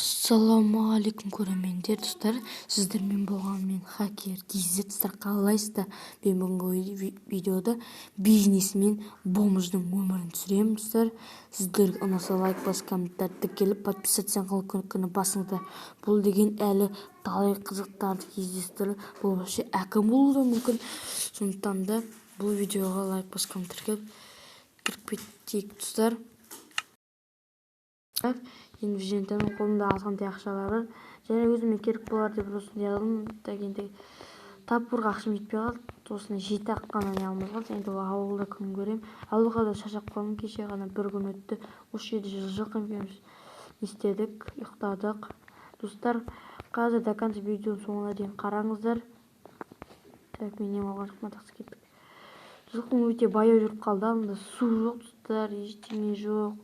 Ассалаумағалейкум көрермендер, достар. Сіздермен болған мен хакер KZ. Достар, қалайсыздар? Мен бүгінгі видеода бизнесмен бомждың өмірін түсіремін, достар. Сіздер ұнаса лайк бас, комментарий келіп, подписаться қылып басыңыздар. Бұл деген әлі талай қызықтарды кездестіріп, бұл вообще әкім болуы да мүмкін. Сондықтан да бұл видеоға лайк бас, комментарий кіріп кетейік, достар. Енді жентенің қолында азғантай ақшалары және өзіме керек болар деп осындай алдым. Енді таппырға ақшам жетпей қалды. Осыны жеті ақ қана не алмай қалды. Енді ауылда күн көремін. Ауылға да шаршап қалдым. Кеше ғана бір күн өтті. Осы жерде жылқы емеміз істедік, ұйықтадық. Достар, қазір до конца видеоның соңына дейін қараңыздар. Так, мен не алған жоқпын, тақсы кеттік. Жылқым өте баяу жүріп қалды. Анда су жоқ, достар, ештеңе жоқ.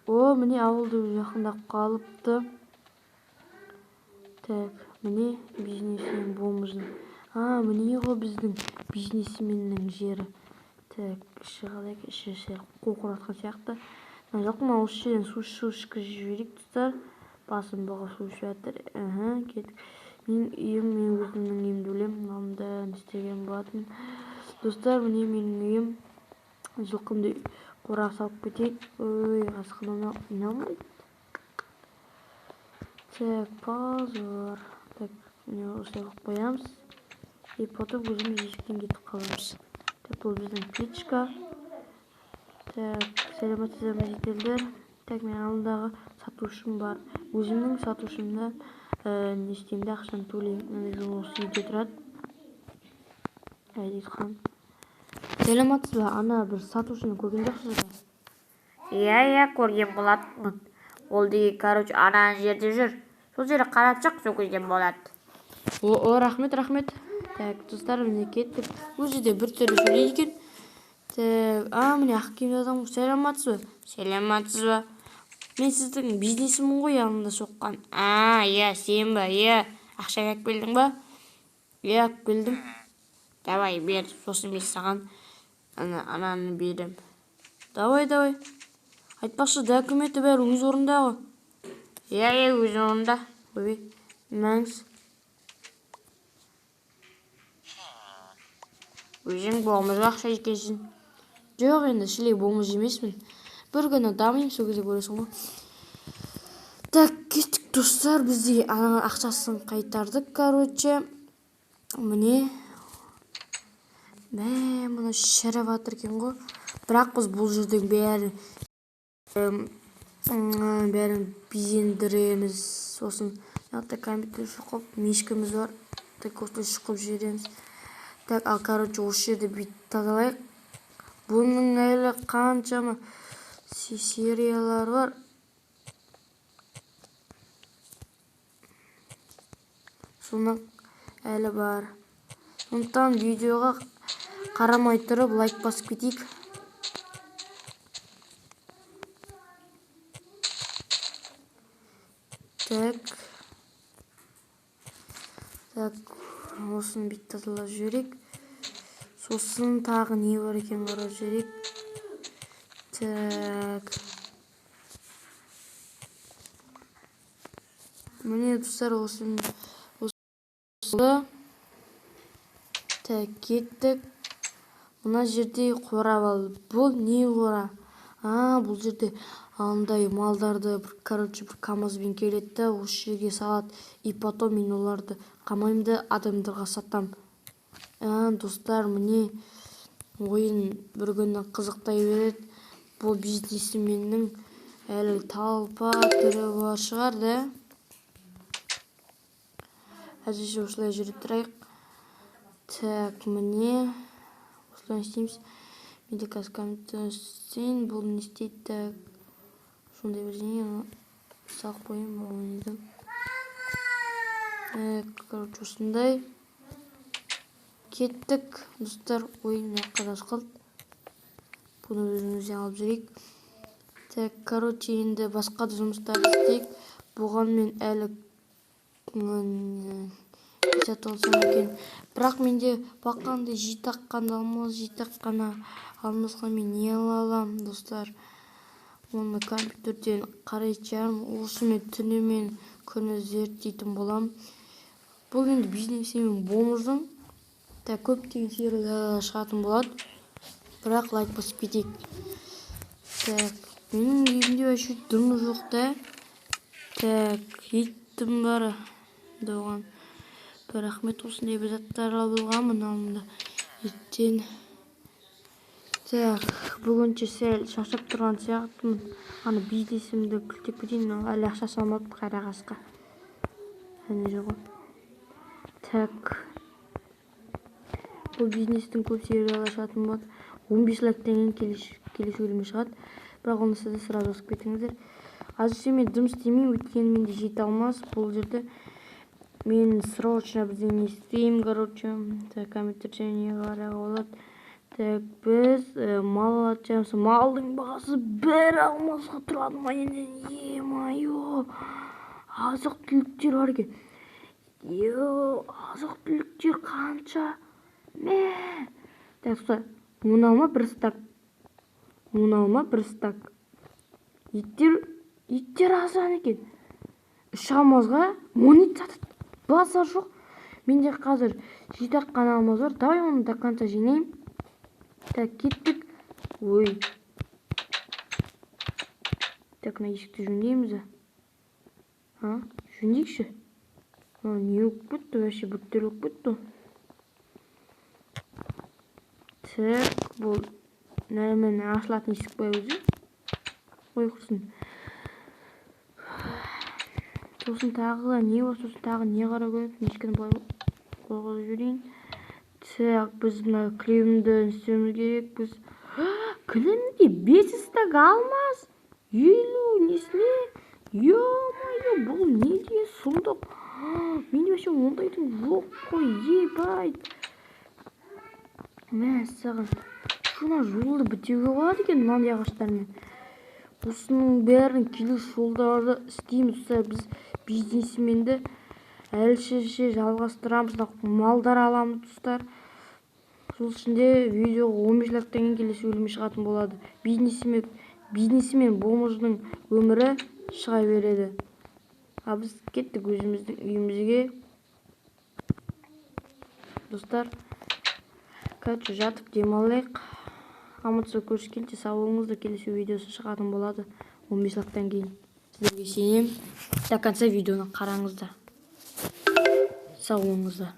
О, міне ауылды жақындап қалыпты. Так, міне бизнесмен бомждың. Міне ғой біздің бизнесменнің жері. Так, іші қалай, іші қоқыратқан сияқты. Жалқым осы жерден су ішкізіп жіберейік, достар. Басым бұға су ішіп жатыр. Кеттік. Менің үйім, мен өзімнің үйімді білемін. Мынамда істеген болатын. Достар, міне менің үйім. Жылқымды қораға салып кетейік. Ой, қасқырына иналмайды. Так, позор. Так, міне осылай қылып қоямыз. И потом өзіміз есіктен кетіп қаламыз. Так, бұл біздің птичка. Так, сәлеметсіздер ме шетелдер. Так, мен алдындағы сатушым бар. Өзімнің сатушымда не істеймін, ақшаны төлеймін. Осы үйде тұрады. Айтқан. Сәлеметсіз бе? Ана бір сатушыны көрген жоқсыз ба? Иә, көрген болатынмын. Ол деген, ана жерде жүр. Сол жерде қарап шық, сол көрген болады. Рахмет. Так, достар, міне кеттік. Ол жерде бір түрлі сөйлейді екен. Так, міне ақ киімді адам. Сәлеметсіз бе? Мен сіздің бизнесімін ғой, алдында соққан. Иә, сен ба? Иә, ақша алып келдің ба? Иә, алып келдім. Давай, бер, сосын мен саған ананы берем. Давай. Айтпақшы, документі бәрі өз орында ғой. Иә, өз орында. Мәңіз. Өзің бомжға ақша екенсің. Жоқ, енді шілей бомж емеспін. Бір күні дамайым, сол кезде көресің ғой. Так, кеттік, достар, бізде ақшасын қайтардық, Міне. Мұны шіріп жатыр екен ғой. Бірақ біз бұл жердің бәрін безендіреміз. Сосын компьютер шұқып, мешкіміз бар. Так, осылай шұқып жібереміз. Так, осы жерді бүйтіп тазалайық. Бұның әлі қаншама сериялар бар. Соны әлі бар. Сондықтан видеоға қарамай тұрып лайк басып кетейік. Так, осыны бүйтіп тазалап жіберейік. Сосын тағы не бар екен қарап жіберейік. Так. Міне, достар, осыны. Так, кеттік. Мына жерде қора бар. Бұл не қора? Бұл жерде андай малдарды бір камазбен келеді, осы жерге салады. И потом мен оларды қамаймды, адамдарға сатам. Достар, міне ойын бір күні қызықтай береді. Бұл бизнесменнің әлі талпа түрі бар шығар, да? Әзірше осылай жүріп тұрайық. Так, міне осылай істейміз. Менде қазір компьютер істейін, бұл не істейді. Так, сондай бірдеңе салып қойым. Осындай. Кеттік, достар, ойын қадас қылды. Бұны өзімізден алып жүрейік. Так, енді басқа да жұмыстар істейік. Бұған мен әлі бірақ менде баққанды жетақ қана алмасқа мен не алалам, достар. Оны компьютерден карайчарым, ушумен түнү менен күнү зерттейтин болам. Бул енді бизнеси менен бомуздун так көптөгөн сериялар чыгатын болот. Бирок лайк басып кетейик. Так, менин үйүмдө вообще дым жок да. Так, иттим бар доган. Bir рахмет осындай бір заттар алып алганмын алдында. Иттен. Так, бүгүнчө сел шаршап турган сыяктымын. Аны бизнесимди килтеп кетейин, али акча салмап кайра каска. Аны жок. Так. Бул бизнестин көп сериялашатын болот. 15 лайктан кийин келишүүлүм чыгат. Бирок аны сиздер сразу басып кетиңиздер. Азырча мен дым істемейм, өйткені менде жете алмас. Бұл жерде мен срочно бірдеңе істеймін, короче. Так, компьютерде не қарауға болады. Так, біз мал алачağımыз. Малдың бағасы 1 алмасқа тұрады ма енді? Е-мое. Азық-түліктер бар екен. Азық-түліктер қанша? Так, стой. Оны алма 1 стак. Оны алма 1 стак. Иттер азан екен. 3 алмазға 10 ит сатады. Базар жоқ. Менде қазір 7 қана алмаз бар. Давай оны до конца жинайым. Так, кеттік. Ой. Так, мына есікті жөндейміз. Жөндейікші. Не өкіп кетті, вообще бүттер өкіп кетті. Так, бұл нәмен ашылатын есік бай өзі. Ой, құрсын. Сосын тағы не бар, сосын тағы не қарау керек, ешкіні былай қойғызып жүрейін. Так, біз мына кілемді істеуіміз керек. Біз кілемде 5 стак алмаз. 50 несіне? Ё-моё, бұл не де сұмдық. Менде вообще ондайдың жоқ қой, ебай. Мә, саған. Шуна жолды бітеуге болады екен мынандай ағаштармен. Осының бәрін келесі жолдарды істейміз. Біз бизнесменді әлшеше жалғастырамыз. Малдар аламыз, достар. Сол ішінде видеоға 15 лайктан кейін келесі өлімі шығатын болады. Бизнесмен бомждың өмірі шыға береді. Біз кеттік өзіміздің үйімізге. Достар, короче, жатып демалайық. Амандықта көріскенше сау болыңыздар, келесі видеосы шығатын болады 15 лайктан кейін. Сіздерге сенем. До конца видеоны қараңыздар. Сау болыңыздар.